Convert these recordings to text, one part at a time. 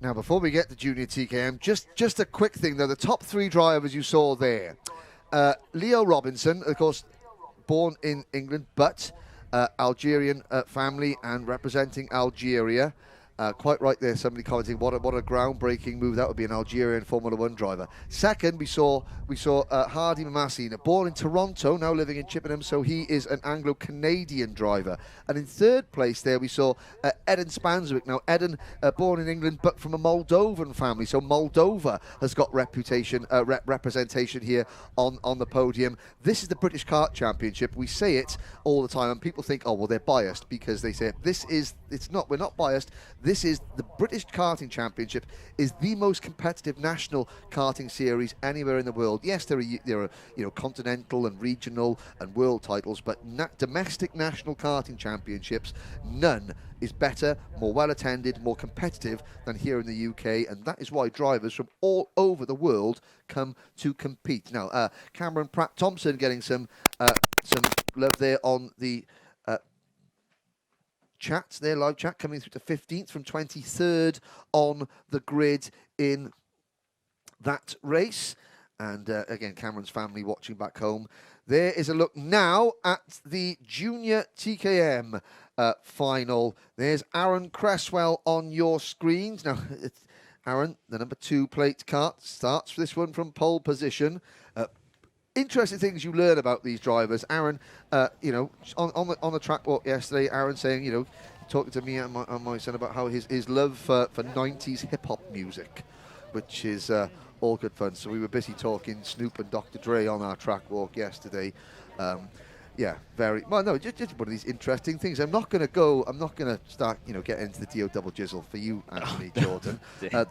Now, before we get to Junior TKM, just a quick thing, though. The top 3 drivers you saw there. Leo Robinson, of course, born in England, but Algerian family and representing Algeria. Quite right there, somebody commenting, what a groundbreaking move that would be, an Algerian Formula One driver. Second, we saw Hardy Mamassina, born in Toronto, now living in Chippenham, so he is an Anglo-Canadian driver. And in third place there, we saw Eden Spanswick. Now, Eden, born in England, but from a Moldovan family, so Moldova has got representation here on the podium. This is the British Kart Championship. We say it all the time, and people think, oh, well, they're biased because they say we're not biased. This is the British Karting Championship, is the most competitive national karting series anywhere in the world. Yes, there are continental and regional and world titles, but domestic national karting championships, none is better, more well attended, more competitive than here in the UK, and that is why drivers from all over the world come to compete. Now, Cameron Pratt Thompson getting some love there on the chat there, live chat, coming through to 15th from 23rd on the grid in that race. And again, Cameron's family watching back home. There is a look now at the Junior TKM final. There's Aaron Cresswell on your screens. Now, Aaron, the number 2 plate kart, starts this one from pole position. Interesting things you learn about these drivers. Aaron, on the track walk yesterday, Aaron saying, talking to me and my son about how his love for 90s hip-hop music, which is all good fun. So we were busy talking Snoop and Dr. Dre on our track walk yesterday. Just one of these interesting things. I'm not going to start, get into the DO double jizzle for you, Anthony Jordan.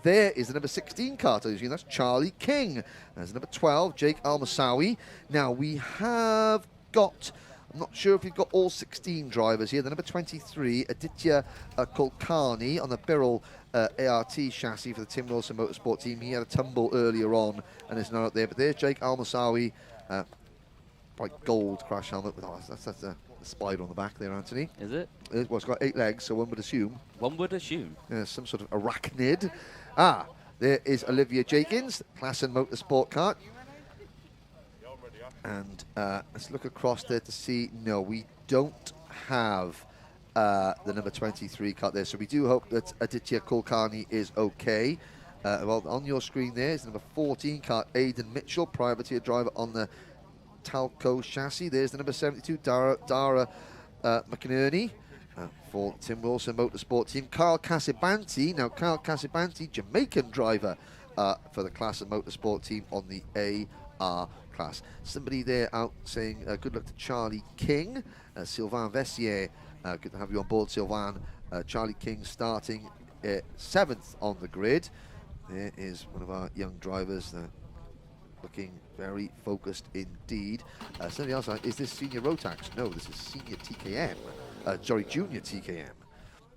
There is the number 16 karter, that's Charlie King. There's number 12, Jake Almasawi. Now we have got, I'm not sure if we've got all 16 drivers here. The number 23, Aditya Kulkarni on the Birrell ART chassis for the Tim Wilson Motorsport team. He had a tumble earlier on and is not out there. But there's Jake Almasawi. Bright gold crash helmet with that's a spider on the back there, Anthony. Is it? Well, it's got 8 legs, so one would assume. One would assume. Some sort of arachnid. There is Olivia Jenkins, Klassen Motorsport kart. And let's look across there to see. No, we don't have the number 23 kart there, so we do hope that Aditya Kulkarni is okay. Well, on your screen there is the number 14 kart, Aidan Mitchell, privateer driver on the tal-ko chassis. There's the number 72, Dara McInerney for Tim Wilson Motorsport team. Carl Casibanti, now Carl Casibanti, Jamaican driver for the Klassen Motorsport team on the AR class. Somebody there out saying good luck to Charlie King. Sylvain Vessier, good to have you on board, Sylvain. Charlie King starting 7th on the grid. There is one of our young drivers looking very focused indeed. Somebody else, is this Senior Rotax? No, this is Senior TKM. Junior TKM.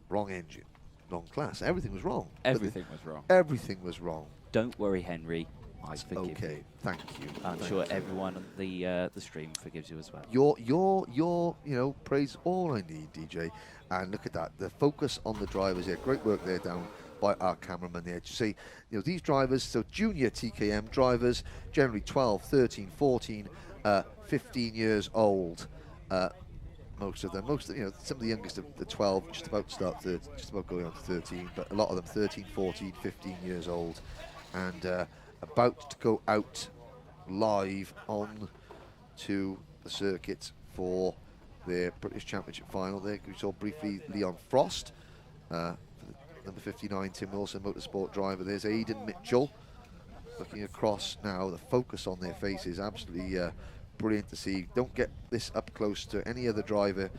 Wrong engine, wrong class. Everything was wrong. Everything was wrong. Everything was wrong. Don't worry, Henry. I forgive you. Okay, thank you. I'm sure everyone on the stream forgives you as well. Your praise all I need, DJ. And look at that, the focus on the drivers here. Great work there down by our cameraman there. To see, these drivers, so junior TKM drivers, generally 12, 13, 14, 15 years old. Most of them, some of the youngest of the 12, just about going on to 13, but a lot of them 13, 14, 15 years old, and about to go out live on to the circuit for their British Championship final. There we saw briefly Leon Frost, for the number 59 Tim Wilson Motorsport driver. There's Aidan Mitchell looking across now. The focus on their faces, absolutely brilliant to see. Don't get this up close to any other driver,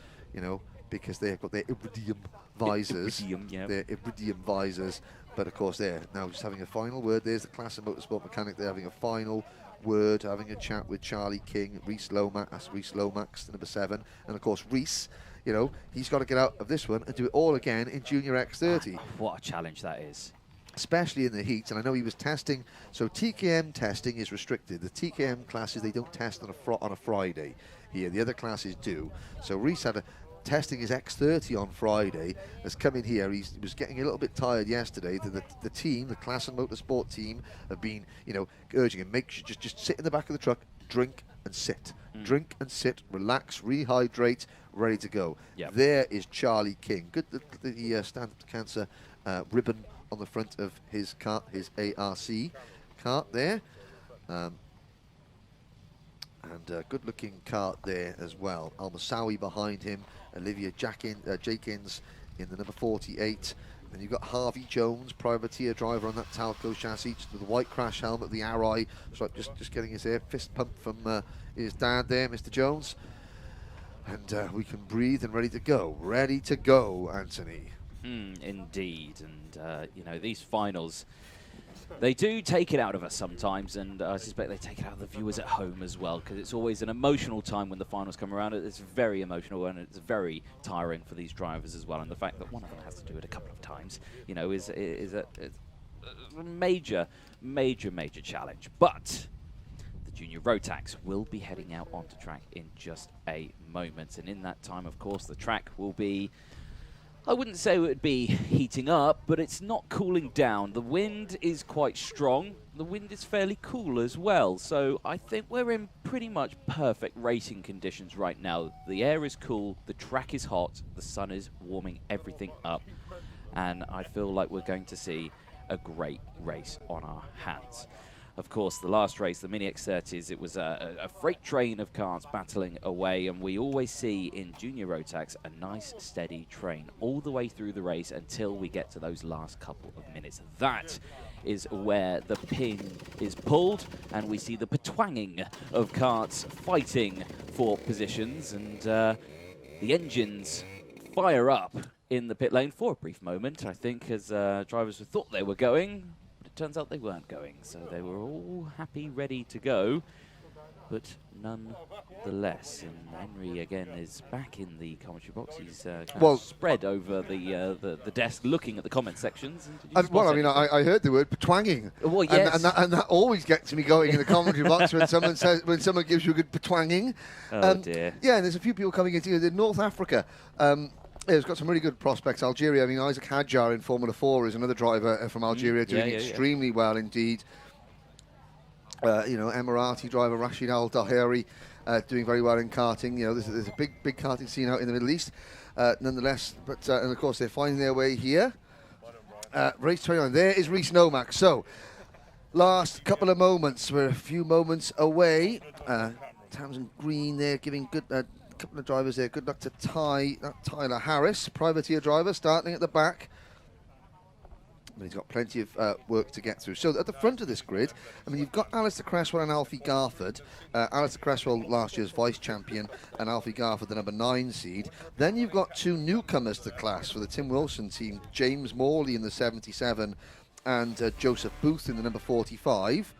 because they've got their iridium visors. Their iridium visors. But of course, they're now just having a final word. There's the Klassen Motorsport mechanic. They're having a final word, having a chat with Charlie King, Reese Lomax, the number 7, and of course Reese. He's got to get out of this one and do it all again in Junior X30. What a challenge that is. Especially in the heats, and I know he was testing. So TKM testing is restricted. The TKM classes, they don't test on a Friday here. The other classes do. So Reese had testing his X30 on Friday, has come in here. He was getting a little bit tired yesterday. The team, the Class and Motorsport team, have been, urging him, make sure just sit in the back of the truck, drink and sit. Drink and sit, relax, rehydrate, ready to go. Yep. There is Charlie King. Good, the Stand Up to Cancer ribbon on the front of his kart, his ARC kart there. And good-looking kart there as well. Al-Moussaoui behind him, Olivia Jakins in the number 48. Then you've got Harvey Jones, privateer driver on that tal-ko chassis, with the white crash helmet, the Arai. So just getting his air fist pump from his dad there, Mr. Jones. And we can breathe and ready to go. Ready to go, Anthony. Indeed. And, these finals, they do take it out of us sometimes, and I suspect they take it out of the viewers at home as well, because it's always an emotional time when the finals come around. It's very emotional, and it's very tiring for these drivers as well. And the fact that one of them has to do it a couple of times, is a major, major, major challenge. But the Junior Rotax will be heading out onto track in just a moment, and in that time, of course, the track will be, I wouldn't say it would be heating up, but it's not cooling down. The wind is quite strong. The wind is fairly cool as well. So I think we're in pretty much perfect racing conditions right now. The air is cool, the track is hot, the sun is warming everything up. And I feel like we're going to see a great race on our hands. Of course, the last race, the Mini X30s, it was a freight train of cars battling away, and we always see in Junior Rotax a nice, steady train all the way through the race until we get to those last couple of minutes. That is where the pin is pulled, and we see the patwanging of karts fighting for positions, and the engines fire up in the pit lane for a brief moment, I think, as drivers thought they were going. Turns out they weren't going, so they were all happy, ready to go, but nonetheless. And Henry again is back in the commentary box. He's kind of spread over the desk, looking at the comment sections. Well, I mean, I heard the word patwanging. Well, yes, and that always gets me going in the commentary box when someone gives you a good patwanging. Oh dear. Yeah, and there's a few people coming into North Africa. Yeah, it's got some really good prospects. Algeria, I mean, Isaac Hadjar in Formula 4 is another driver from Algeria doing extremely well indeed. Emirati driver Rashid Al-Dahiri doing very well in karting. There's a big karting scene out in the Middle East, nonetheless. But and of course, they're finding their way here. Race 29, there is Rhys Nomack. So, last couple of moments, we're a few moments away. Tamsin Green there giving good... couple of drivers there. Good luck to Tyler Harris, privateer driver, starting at the back. But he's got plenty of work to get through. So at the front of this grid, I mean, you've got Alistair Cresswell and Alfie Garford. Alistair Cresswell, last year's vice champion, and Alfie Garford, the number 9 seed. Then you've got two newcomers to class for the Tim Wilson team, James Morley in the 77 and Joseph Booth in the number 45.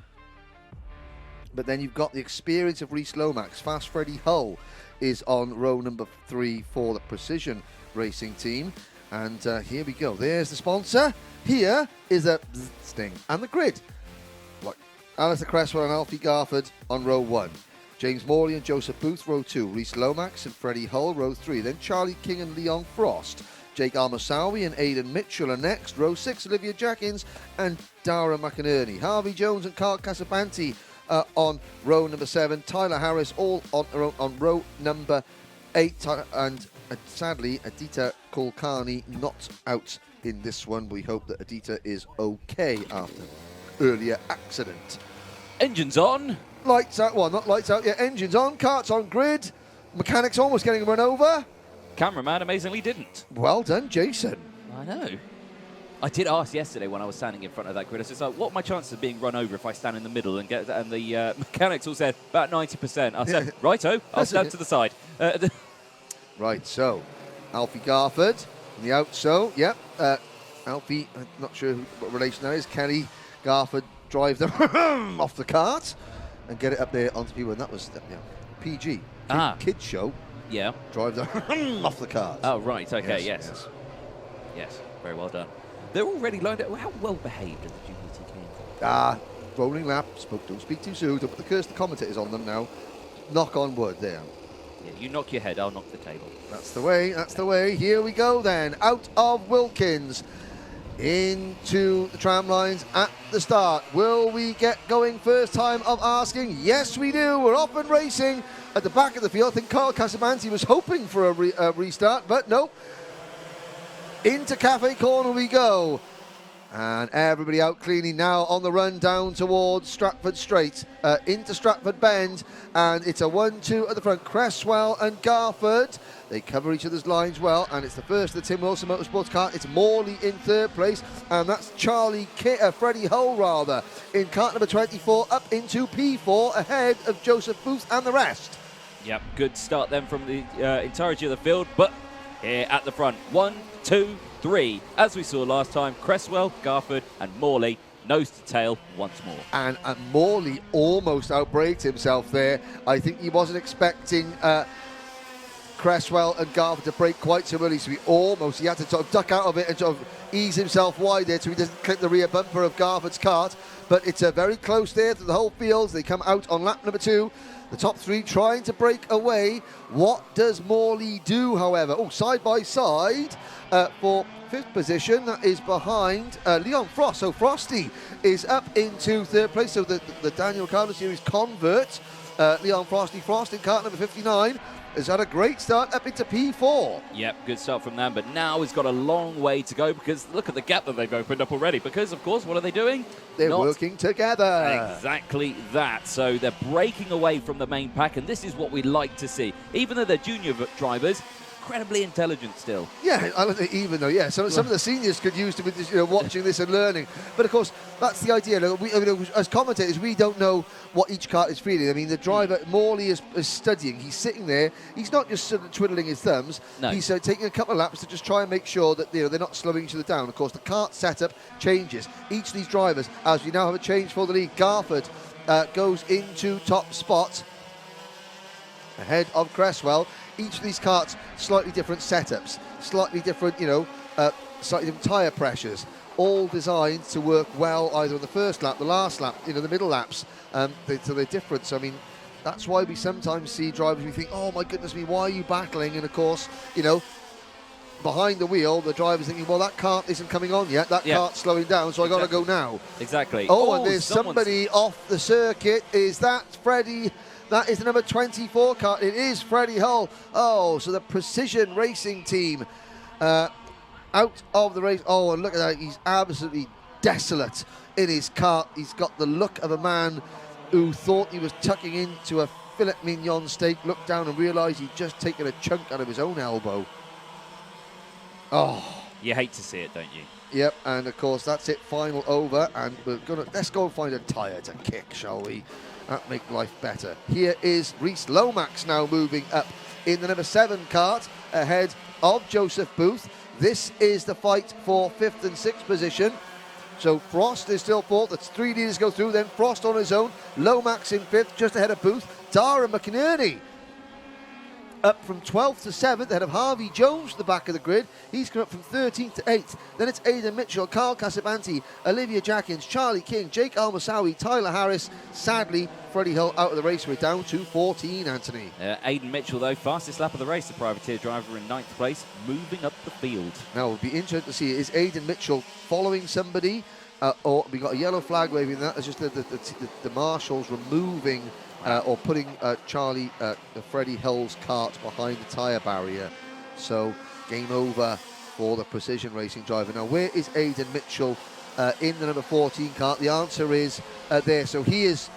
But then you've got the experience of Rhys Lomax. Fast Freddie Hull is on row number 3 for the Precision Racing team. And here we go. There's the sponsor. Here is a sting. And the grid. Like Alistair Cresswell and Alfie Garford on row 1. James Morley and Joseph Booth, row 2. Rhys Lomax and Freddie Hull, row 3. Then Charlie King and Leon Frost. Jake Al-Moussaoui and Aidan Mitchell are next. Row 6, Olivia Jakins and Dara McInerney. Harvey Jones and Carl Casabanti on row number 7. Tyler Harris all on row number 8. And sadly, Adita Kulkarni not out in this one. We hope that Adita is okay after earlier accident. Engines on. Lights out. Well, not lights out yet. Engines on. Karts on grid. Mechanics almost getting run over. Cameraman amazingly didn't. Well done, Jason. I know. I did ask yesterday when I was standing in front of that grid. I said, "What are my chances of being run over if I stand in the middle?" And the mechanics all said about 90%. I said, "Righto, I'll stand to the side." Right. So, Alfie Garford on the out. So, yep. Alfie, I'm not sure what relation that is. Kelly Garford drive them off the cart and get it up there onto people. And that was PG kid show. Yeah. Drive them off the cart. Oh right. Okay. Yes. Very well done. They're already lined up. How well behaved are the junior TKM? Rolling lap. Don't speak too soon. Don't put the curse the commentators on them now. Knock on wood there. Yeah, you knock your head, I'll knock the table. That's the way, that's the way. Here we go then. Out of Wilkins into the tram lines at the start. Will we get going first time of asking? Yes, we do. We're off and racing at the back of the field. I think Carl Casabanti was hoping for a restart, but no. Into Cafe Corner we go. And everybody out cleaning now on the run down towards Stratford Straight, into Stratford Bend, and it's a 1-2 at the front. Cresswell and Garford, they cover each other's lines well, and it's the first of the Tim Wilson Motorsports car. It's Morley in third place, and that's Freddie Hull rather, in cart number 24, up into P4, ahead of Joseph Booth and the rest. Yep, good start then from the entirety of the field, but here at the front, 1, 2, 3, as we saw last time, Cresswell, Garford and Morley nose to tail once more. And Morley almost outbraked himself there. I think he wasn't expecting Cresswell and Garford to break quite so early, so he had to sort of duck out of it and sort of ease himself wide there so he doesn't clip the rear bumper of Garford's kart. But it's very close there to the whole field. They come out on lap number 2. The top 3 trying to break away. What does Morley do, however? Oh, side by side for 5th position. That is behind Leon Frost. So Frosty is up into 3rd place. So the Daniel Ricciardo Series convert, Leon Frost in kart number 59, has had a great start up into P4. Yep, good start from them, but now he's got a long way to go because look at the gap that they've opened up already. Because, of course, what are they doing? They're working together. Exactly that. So they're breaking away from the main pack, and this is what we like to see. Even though they're junior drivers, incredibly intelligent still. Yeah, I don't think even though, yeah, some of the seniors could use to be watching this and learning. But of course, that's the idea. As commentators, we don't know what each kart is feeling. I mean, the driver, Morley, is studying. He's sitting there. He's not just sort of twiddling his thumbs. No. He's taking a couple of laps to just try and make sure that they're not slowing each other down. Of course, the kart setup changes. Each of these drivers, as we now have a change for the lead, Garford goes into top spot ahead of Cresswell. Each of these karts, slightly different setups, slightly different, slightly different tyre pressures, all designed to work well either on the first lap, the last lap, the middle laps. So they're different. So, I mean, that's why we sometimes see drivers, we think, oh my goodness me, why are you battling? And of course, behind the wheel, the driver's thinking, well, that kart isn't coming on yet. That kart's slowing down, so I got to go now. Exactly. Oh, and there's somebody off the circuit. Is that Freddie? That is the number 24 kart. It is Freddie Hull. Oh, so the Precision Racing team out of the race. Oh, and look at that. He's absolutely desolate in his kart. He's got the look of a man who thought he was tucking into a filet mignon steak, looked down and realised he'd just taken a chunk out of his own elbow. Oh. You hate to see it, don't you? Yep, and of course that's it, final over, and let's go and find a tyre to kick, shall we? That make life better. Here is Reese Lomax now moving up in the number 7 kart ahead of Joseph Booth. This is the fight for 5th and 6th position. So Frost is still 4th. That's 3 leaders go through. Then Frost on his own. Lomax in 5th, just ahead of Booth. Dara McInerney up from 12th to 7th, ahead of Harvey Jones to the back of the grid. He's come up from 13th to 8th. Then it's Aidan Mitchell, Carl Casabanti, Olivia Jackins, Charlie King, Jake Almasawi, Tyler Harris. Sadly, Freddie Hull out of the race. We're down to 14, Anthony. Aidan Mitchell, though, fastest lap of the race, the privateer driver in 9th place, moving up the field. Now, it'll be interesting to see, is Aidan Mitchell following somebody? Or we got a yellow flag waving that. It's just the marshals removing or putting Freddie Hull's kart behind the tyre barrier. So game over for the Precision Racing driver. Now, where is Aidan Mitchell in the number 14 kart? The answer is there. So he is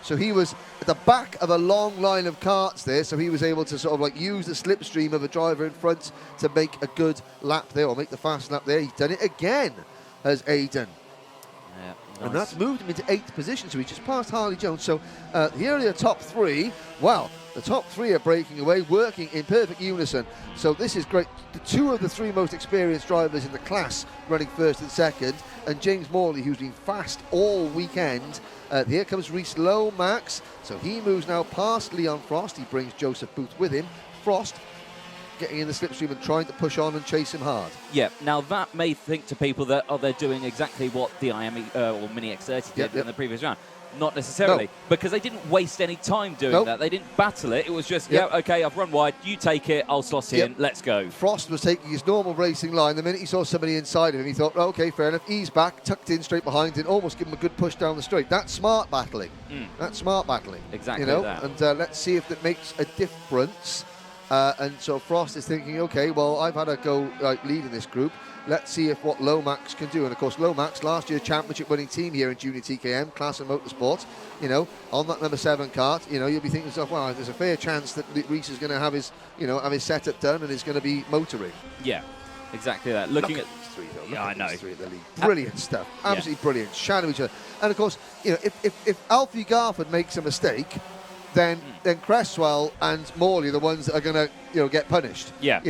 So he was at the back of a long line of karts there, so he was able to sort of use the slipstream of a driver in front to make a good lap there, or make the fast lap there. He's done it again as Aidan. Yeah, nice. And that's moved him into 8th position, so he's just passed Harley Jones. So here are the top 3. Well, the top 3 are breaking away, working in perfect unison. So this is great. The 2 of the 3 most experienced drivers in the class running 1st and 2nd, and James Morley, who's been fast all weekend. Here comes Reese Lomax. So he moves now past Leon Frost. He brings Joseph Booth with him. Frost getting in the slipstream and trying to push on and chase him hard. Yeah, now that may think to people that, oh, they're doing exactly what the IME or Mini X30 did in the previous round. Not necessarily, because they didn't waste any time doing that. They didn't battle it. It was just, okay, I've run wide, you take it, I'll slot in, let's go. Frost was taking his normal racing line. The minute he saw somebody inside of him, he thought, oh, okay, fair enough. Ease back, tucked in straight behind, and almost give him a good push down the straight. That's smart battling. That's smart battling. Exactly that. And let's see if that makes a difference. And so Frost is thinking, okay, well, I've had a go leading this group. Let's see if what Lomax can do. And, of course, Lomax, last year's championship-winning team here in Junior TKM, Class and Motorsport, on that number 7 kart, you'll be thinking to yourself, well, there's a fair chance that Reese is going to have his, have his setup done and is going to be motoring. Yeah, exactly that. Looking at these three, though. Yeah, I know. These three in the league. Brilliant stuff. Absolutely brilliant. Shadowing each other. And, of course, if Alfie Garford makes a mistake, then Cresswell and Morley are the ones that are going to get punished. Yeah.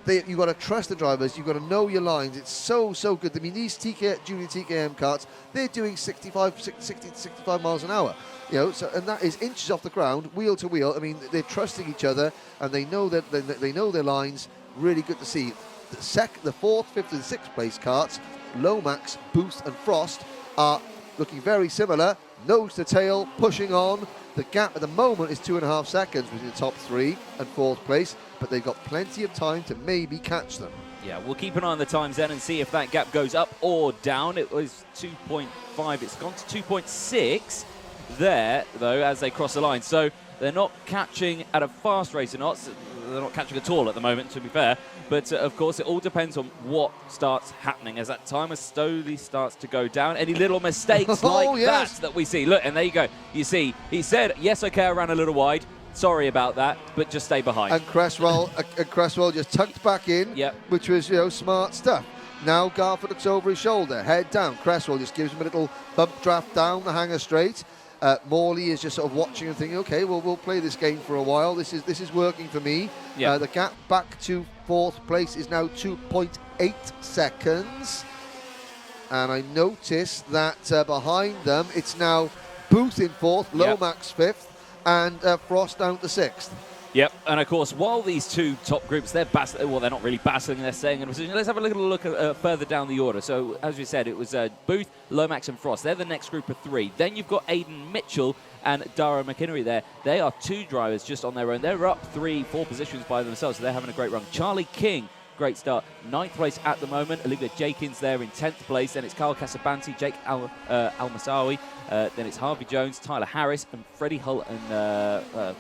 You've got to trust the drivers. You've got to know your lines. It's so good. I mean, these Junior TKM karts, they're doing 60 to 65 miles an hour. And that is inches off the ground, wheel to wheel. I mean, they're trusting each other, and they know that they know their lines. Really good to see. The 4th, 5th, and 6th place karts, Lomax, Booth, and Frost are looking very similar. Nose to tail, pushing on. The gap at the moment is 2.5 seconds between the top 3 and 4th place, but they've got plenty of time to maybe catch them. Yeah, we'll keep an eye on the times then and see if that gap goes up or down. It was 2.5. It's gone to 2.6 there, though, as they cross the line. So they're not catching at a fast rate or not. They're not catching at all at the moment, to be fair. But, of course, it all depends on what starts happening as that timer slowly starts to go down. Any little mistakes that we see. Look, and there you go. You see, he said, yes, okay, I ran a little wide. Sorry about that, but just stay behind. And Cresswell just tucked back in, which was, smart stuff. Now Garford looks over his shoulder, head down. Cresswell just gives him a little bump draft down the hanger straight. Morley is just sort of watching and thinking, okay, well, we'll play this game for a while. This is working for me. The gap back to 4th place is now 2.8 seconds. And I noticed that behind them, it's now Booth in 4th, Lomax 5th, and Frost down to 6th. Yep, and of course, while these two top groups, they're not really battling, they're staying in a position. Let's have a little look further down the order. So, as we said, it was Booth, Lomax, and Frost. They're the next group of 3. Then you've got Aidan Mitchell and Dara McInnery there. They are 2 drivers just on their own. They're up 3-4 positions by themselves, so they're having a great run. Charlie King, great start. 9th place at the moment. Olivia Jakins there in 10th place. Then it's Carl Casabanti, Jake Almasawi. Then it's Harvey Jones, Tyler Harris, and Freddie Hull and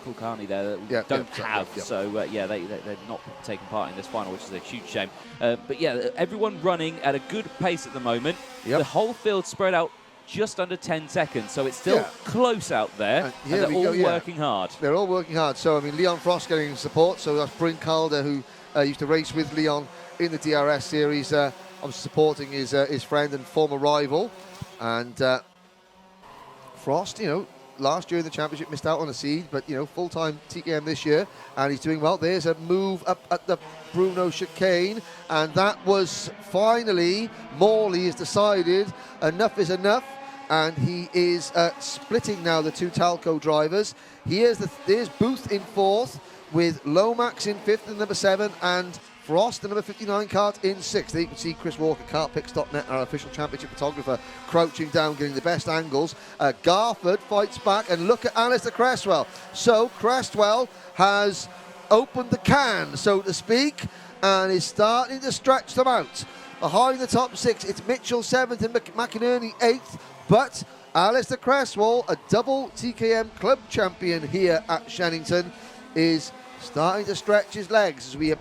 Kulkarni there that we don't have. So, they're not taking part in this final, which is a huge shame. But, everyone running at a good pace at the moment. The whole field spread out just under 10 seconds, so it's still close out there, and they're all working hard. They're all working hard. So, I mean, Leon Frost getting support. So that's Bryn Calder, who used to race with Leon in the DRS series, obviously supporting his friend and former rival. And Frost, last year in the championship missed out on a seed, but, full-time TKM this year, and he's doing well. There's a move up at the Bruno chicane, and that was finally, Morley has decided enough is enough, and he is splitting now the 2 tal-ko drivers. There's Booth in 4th, with Lomax in 5th and number 7, and Frost, the number 59 kart, in 6th. There you can see Chris Walker, kartpicks.net, our official championship photographer, crouching down, getting the best angles. Garford fights back, and look at Alistair Cresswell. So Cresswell has opened the can, so to speak, and is starting to stretch them out. Behind the top 6, it's Mitchell 7th and McInerney 8th, but Alistair Cresswell, a double TKM club champion here at Shenington, is starting to stretch his legs as we've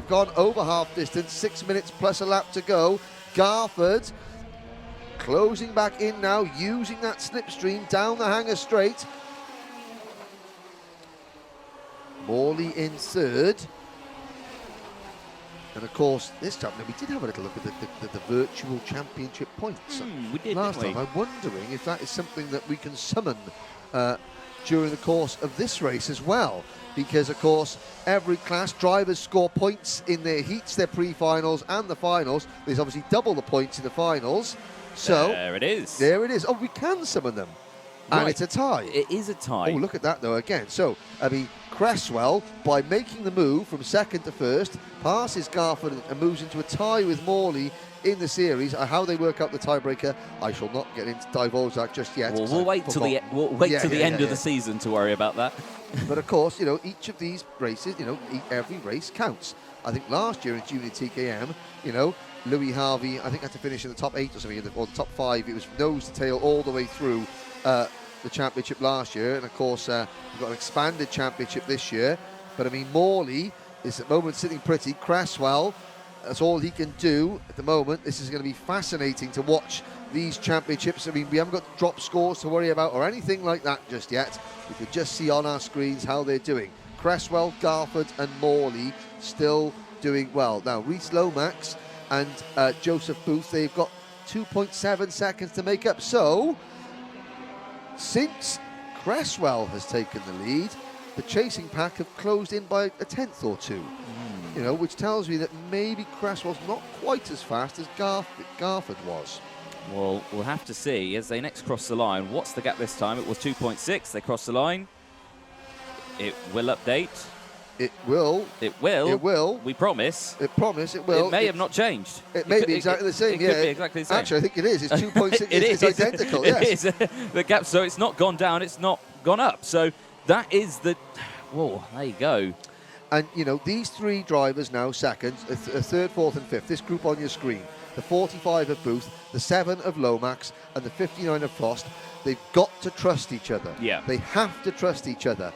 gone over half distance, 6 minutes plus a lap to go. Garford closing back in now, using that slipstream down the hanger straight. Morley in 3rd. And of course, this time we did have a little look at the virtual championship points. We did, last time. I'm wondering if that is something that we can summon during the course of this race as well, because of course every class drivers score points in their heats, their pre-finals and the finals. There's obviously double the points in the finals, so there it is. Oh, we can summon them. And it's a tie. It is a tie. Oh, look at that, though, again. So, I mean, Cresswell, by making the move from second to first, passes Garford and moves into a tie with Morley in the series. How they work out the tiebreaker, I shall not get into divulge that just yet. Well, we'll wait till the end of the season to worry about that. But of course, each of these races, every race counts. I think last year in Junior TKM, Louis Harvey, I think, had to finish in the top 8 or something, or the top 5. It was nose to tail all the way through the championship last year. And of course, we've got an expanded championship this year. But I mean, Morley is at the moment sitting pretty. Cresswell, that's all he can do at the moment. This is going to be fascinating to watch these championships. I mean, we haven't got drop scores to worry about or anything like that just yet. We could just see on our screens how they're doing. Cresswell, Garford and Morley still doing well. Now, Reece Lomax and Joseph Booth, they've got 2.7 seconds to make up. So, since Cresswell has taken the lead, the chasing pack have closed in by a tenth or two. Which tells me that maybe Cresswell's not quite as fast as Garford was. Well, we'll have to see as they next cross the line. What's the gap this time? It was 2.6. They crossed the line. It will update. It will. It will. It will. We promise. It promise. It will. It may have not changed. It may be exactly the same. It could be exactly the same. Actually, I think it is. It's 2.6. It's identical. It yes. is. The gap. So it's not gone down. It's not gone up. So that is the. Whoa. There you go. And, these three drivers now seconds, a third, fourth and fifth, this group on your screen, the 45 of Booth, the 7 of Lomax and the 59 of Frost, they've got to trust each other. Yeah. They have to trust each other.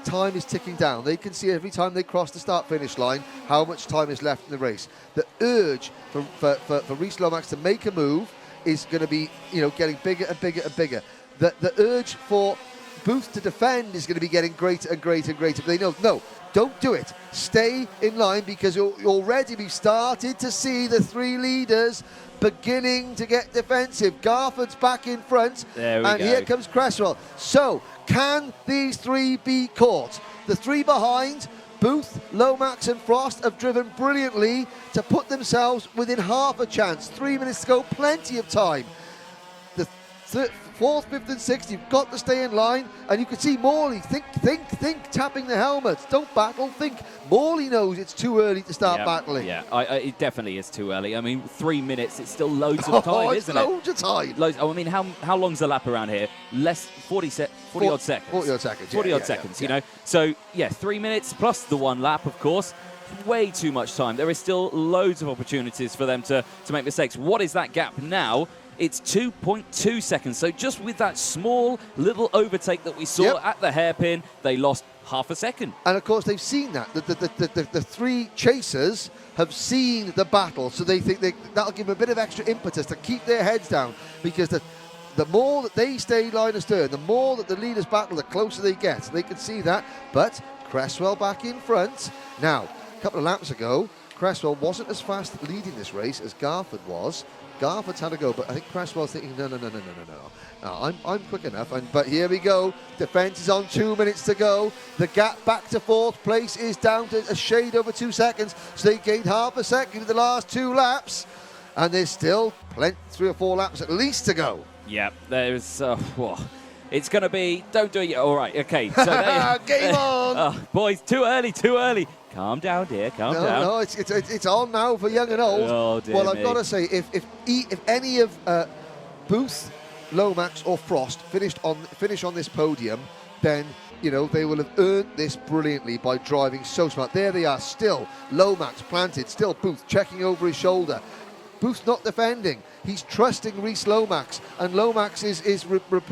Time is ticking down. They can see every time they cross the start-finish line how much time is left in the race. The urge for Reece Lomax to make a move is going to be, getting bigger and bigger and bigger. The urge for Booth to defend is going to be getting greater and greater and greater. But they know, no, don't do it. Stay in line because already we've started to see the three leaders beginning to get defensive. Garford's back in front. There we go. Here comes Cresswell. So, can these three be caught? The three behind, Booth, Lomax and Frost, have driven brilliantly to put themselves within half a chance. 3 minutes to go, plenty of time. The fourth, fifth and sixth, you've got to stay in line. And you can see Morley, think, tapping the helmets. Don't battle, think. Morley knows it's too early to start battling. Yeah, it definitely is too early. I mean, 3 minutes, it's still loads of time, isn't it? Loads of time. I mean, how long's the lap around here? 40 odd seconds. 40 odd seconds. 40 odd seconds, you know. So, 3 minutes plus the one lap, of course. Way too much time. There is still loads of opportunities for them to make mistakes. What is that gap now? It's 2.2 seconds. So just with that small little overtake that we saw at the hairpin, they lost half a second. And of course, they've seen that. The three chasers have seen the battle, so they think that'll give them a bit of extra impetus to keep their heads down, because the more that they stay line astern, the more that the leaders battle, the closer they get. They can see that. But Cresswell back in front. Now, a couple of laps ago, Cresswell wasn't as fast leading this race as Garford was. Garford's had a go, but I think Cresswell's thinking, no. I'm quick enough. But here we go. Defence is on, 2 minutes to go. The gap back to fourth place is down to a shade over 2 seconds. So they gained half a second in the last 2 laps. And there's still 3 or 4 laps at least to go. Yeah, there's... it's going to be... Don't do it yet. All right, okay. So game on! Boys, too early. Calm down, dear. Calm down. No, it's on now for young and old. Oh, dear well, I've got to say, if any of Booth, Lomax or Frost finish on this podium, then they will have earned this brilliantly by driving so smart. There they are, still Lomax planted, still Booth checking over his shoulder. Booth's not defending. He's trusting Reece Lomax, and Lomax is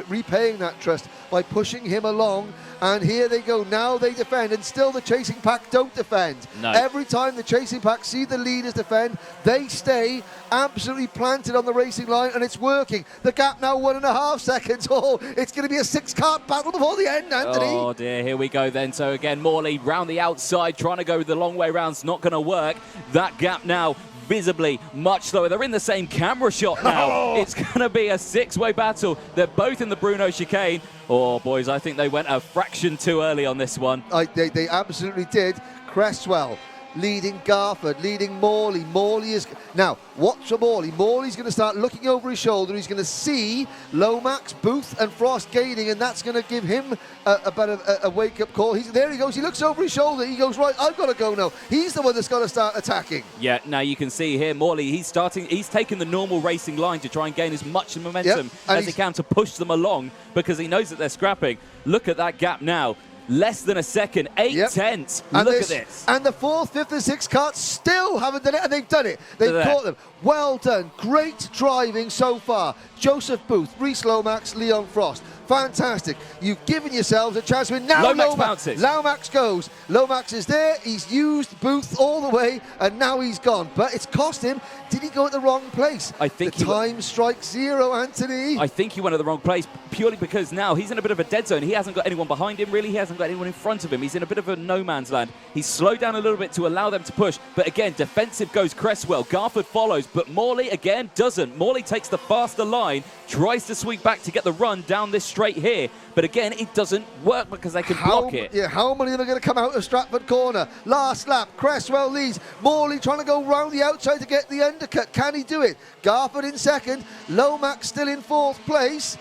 repaying that trust by pushing him along. And here they go. Now they defend, and still the chasing pack don't defend. No. Every time the chasing pack see the leaders defend, they stay absolutely planted on the racing line, and it's working. The gap now 1.5 seconds. Oh, it's going to be a 6-car battle before the end, Anthony. Oh dear, here we go then. So again, Morley round the outside, trying to go the long way round's not going to work. That gap now visibly much slower. They're in the same camera shot now. It's going to be a 6-way battle. They're both in the Bruno chicane. Oh, boys, I think they went a fraction too early on this one. They absolutely did. Cresswell leading Garford, leading Morley. Morley is... Now, watch for Morley. Morley's going to start looking over his shoulder. He's going to see Lomax, Booth and Frost gaining, and that's going to give him a wake-up call. There he goes. He looks over his shoulder. He goes, right, I've got to go now. He's the one that's got to start attacking. Yeah, now you can see here, Morley, he's taken the normal racing line to try and gain as much momentum as he can to push them along because he knows that they're scrapping. Look at that gap now. Less than a second, 8 tenths. Look at this. And the 4th, 5th and 6th karts still haven't done it, and they've done it. They've caught them. Well done. Great driving so far. Joseph Booth, Reese Lomax, Leon Frost. Fantastic. You've given yourselves a chance to win. Now Lomax bounces. Lomax goes. Lomax is there. He's used Booth all the way, and now he's gone. But it's cost him. Did he go at the wrong place? I think the time strikes 0, Anthony. I think he went at the wrong place purely because now he's in a bit of a dead zone. He hasn't got anyone behind him, really. He hasn't got anyone in front of him. He's in a bit of a no man's land. He's slowed down a little bit to allow them to push. But again, defensive goes Cresswell. Garford follows, but Morley again doesn't. Morley takes the faster line, tries to sweep back to get the run down this straight here. But again, it doesn't work because they can block it. Yeah, how many of them are going to come out of Stratford Corner? Last lap, Cresswell leads. Morley trying to go round the outside to get the undercut. Can he do it? Garford in second. Lomax still in 4th place.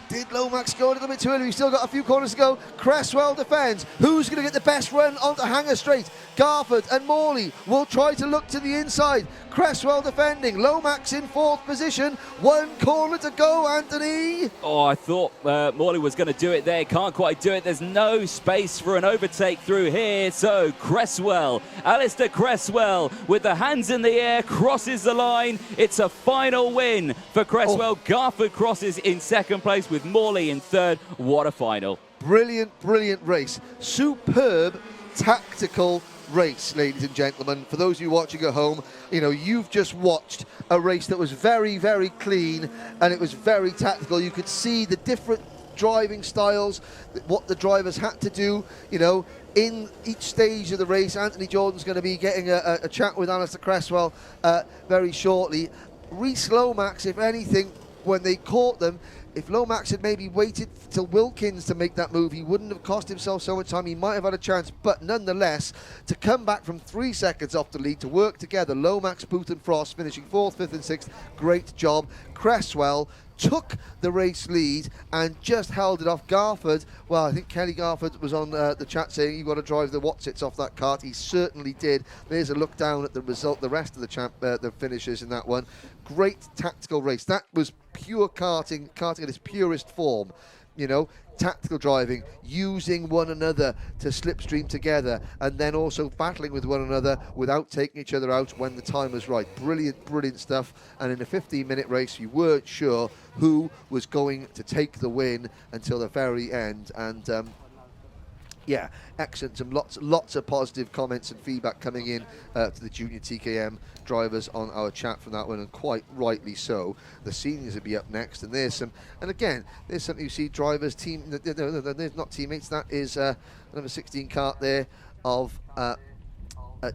Did Lomax go a little bit too early? We've still got a few corners to go. Cresswell defends. Who's going to get the best run onto Hanger Straight? Garford and Morley will try to look to the inside. Cresswell defending. Lomax in 4th position. 1 corner to go, Anthony. Oh, I thought Morley was going to do it there. Can't quite do it. There's no space for an overtake through here. So Cresswell, Alistair Cresswell, with the hands in the air, crosses the line. It's a final win for Cresswell. Garford crosses in 2nd place with Morley in 3rd. What a final. Brilliant, brilliant race. Superb tactical race, ladies and gentlemen. For those of you watching at home, you know, you've just watched a race that was very, very clean, and it was very tactical. You could see the different driving styles, what the drivers had to do, you know, in each stage of the race. Anthony Jordan's going to be getting a chat with Alistair Cresswell very shortly. Reese Lomax, if anything, when they caught them, if Lomax had maybe waited till Wilkins to make that move, he wouldn't have cost himself so much time. He might have had a chance, but nonetheless, to come back from 3 seconds off the lead, to work together, Lomax, Booth and Frost finishing 4th, 5th and 6th, great job. Cresswell took the race lead and just held it off. Garford, well, I think Kelly Garford was on the chat saying you got to drive the Watsits off that kart. He certainly did. There's a look down at the result, the rest of the finishers in that one. Great tactical race. That was pure karting in its purest form. You know, tactical driving, using one another to slipstream together, and then also battling with one another without taking each other out when the time was right. Brilliant, brilliant stuff. And in a 15-minute race, you weren't sure who was going to take the win until the very end. And yeah, excellent. Some lots of positive comments and feedback coming in to the junior TKM drivers on our chat from that one, and quite rightly so. The seniors will be up next, and there's some, and again, there's something you see drivers team. No, there's not teammates. That is number 16 kart there of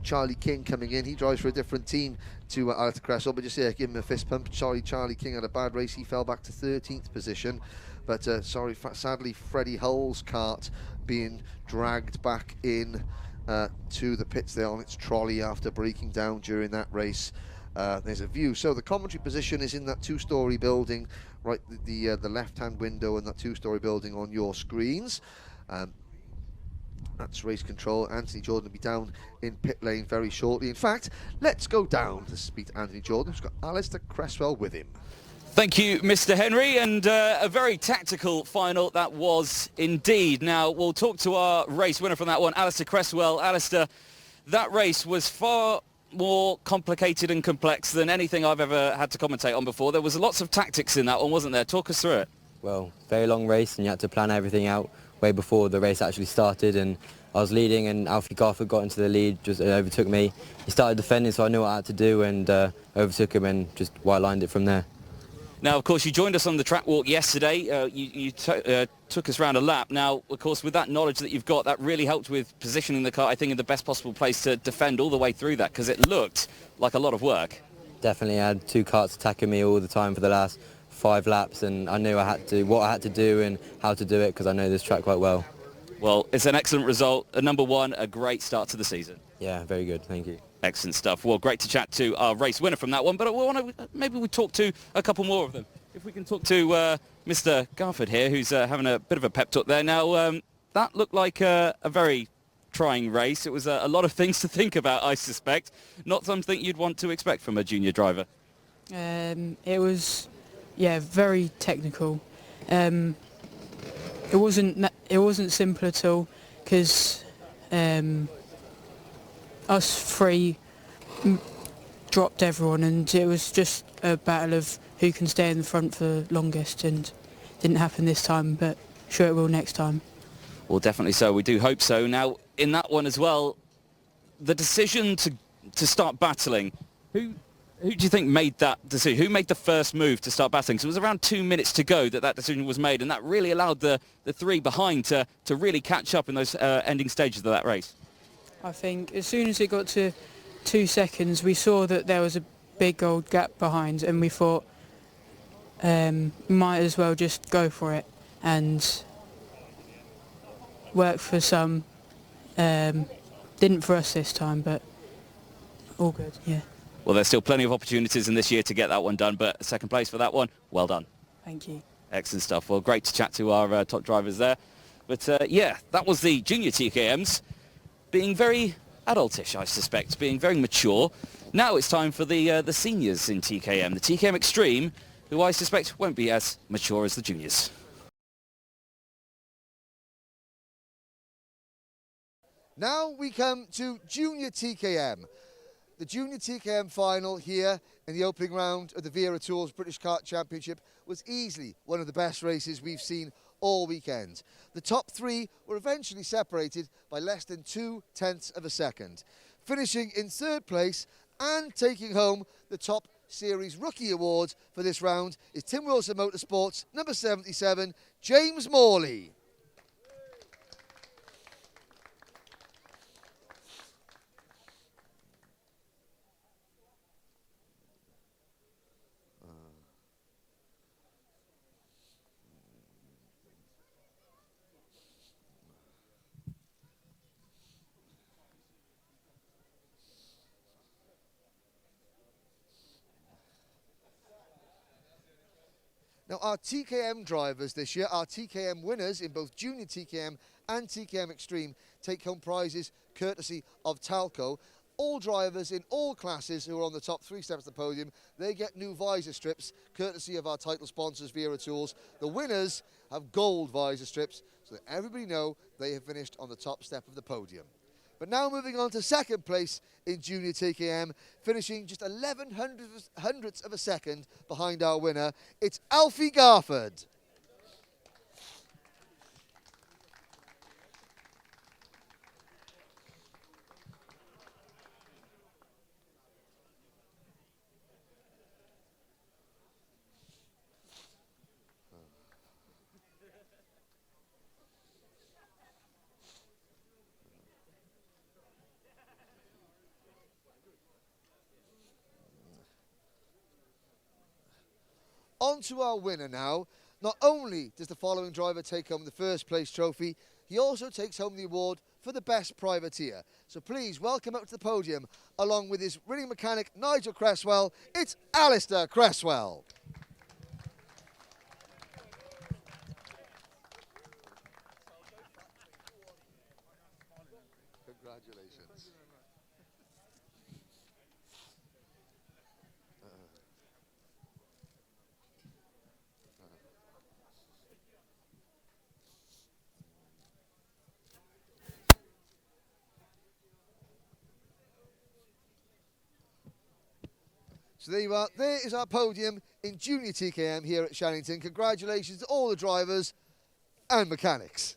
Charlie King coming in. He drives for a different team to Alistair Cresswell, but just give him a fist pump. Charlie King had a bad race. He fell back to 13th position, but sadly, Freddie Hull's kart being dragged back in to the pits there on its trolley after breaking down during that race. There's a view. So the commentary position is in that 2-story building, right, the left-hand window and that 2-story building on your screens. That's race control. Anthony Jordan will be down in pit lane very shortly. In fact, let's go down to speak to Anthony Jordan, who's got Alistair Cresswell with him. Thank you, Mr. Henry, and a very tactical final that was indeed. Now, we'll talk to our race winner from that one, Alistair Cresswell. Alistair, that race was far more complicated and complex than anything I've ever had to commentate on before. There was lots of tactics in that one, wasn't there? Talk us through it. Well, very long race, and you had to plan everything out way before the race actually started, and I was leading, and Alfie Garford got into the lead, just overtook me. He started defending, so I knew what I had to do, and overtook him and just white-lined it from there. Now, of course, you joined us on the track walk yesterday. You took us around a lap. Now, of course, with that knowledge that you've got, that really helped with positioning the car, I think, in the best possible place to defend all the way through that, because it looked like a lot of work. Definitely, I had 2 karts attacking me all the time for the last 5 laps, and I knew what I had to do and how to do it, because I know this track quite well. Well, it's an excellent result. Number 1, a great start to the season. Yeah. Yeah, very good. Thank you. Excellent stuff. Well, great to chat to our race winner from that one, but maybe we talk to a couple more of them. If we can talk to Mr. Garford here, who's having a bit of a pep talk there. Now, that looked like a very trying race. It was a lot of things to think about, I suspect. Not something you'd want to expect from a junior driver. It was, yeah, very technical. It wasn't simple at all because us three dropped everyone, and it was just a battle of who can stay in the front for longest, and didn't happen this time, but sure it will next time. Well, definitely so. We do hope so. Now, in that one as well, the decision to start battling, who do you think made that decision? Who made the first move to start battling? So it was around 2 minutes to go that decision was made, and that really allowed the three behind to really catch up in those ending stages of that race. I think as soon as it got to 2 seconds, we saw that there was a big old gap behind, and we thought might as well just go for it and work for some. Didn't for us this time, but all good, yeah. Well, there's still plenty of opportunities in this year to get that one done, but second place for that one, well done. Thank you. Excellent stuff. Well, great to chat to our top drivers there. But yeah, that was the junior TKMs being very adultish, I suspect, being very mature. Now it's time for the seniors in TKM, the TKM Extreme, who I suspect won't be as mature as the juniors. Now we come to Junior TKM. The Junior TKM final here in the opening round of the Wera Tours British Kart Championship was easily one of the best races we've seen all weekend. The top three were eventually separated by less than 0.2 of a second. Finishing in third place and taking home the top series rookie award for this round is Tim Wilson Motorsports number 77, James Morley. Now, our TKM drivers this year, our TKM winners in both Junior TKM and TKM Extreme, take home prizes courtesy of tal-ko. All drivers in all classes who are on the top 3 steps of the podium, they get new visor strips courtesy of our title sponsors, Wera Tools. The winners have gold visor strips so that everybody know they have finished on the top step of the podium. But now moving on to second place in Junior TKM, finishing just 11 hundredths of a second behind our winner, it's Alfie Garford. On to our winner now. Not only does the following driver take home the first place trophy, he also takes home the award for the best privateer. So please welcome up to the podium, along with his winning mechanic Nigel Cresswell, it's Alistair Cresswell. Congratulations. So there you are. There is our podium in Junior TKM here at Shenington. Congratulations to all the drivers and mechanics.